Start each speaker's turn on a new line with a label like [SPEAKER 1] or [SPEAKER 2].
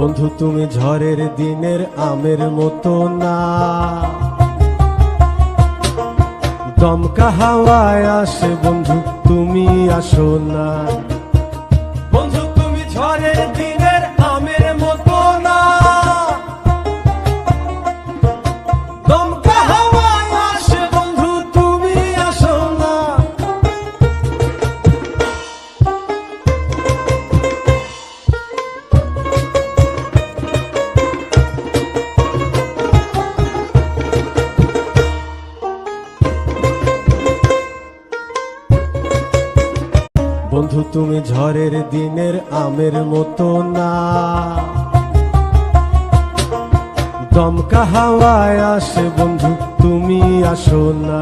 [SPEAKER 1] বন্ধু তুমি ঝড়ের দিনের আমের মতো না, দমকা হাওয়ায় আসে বন্ধু তুমি আসো না। বন্ধু তুমি ঝড়ের দিনের আমের মতো না, দমকা হাওয়ায় আসে বন্ধু তুমি আসো না। বন্ধু তুমি ঝড়ের দিনের আমের মতো না, দমকা হাওয়ায় আসে বন্ধু তুমি আসো না।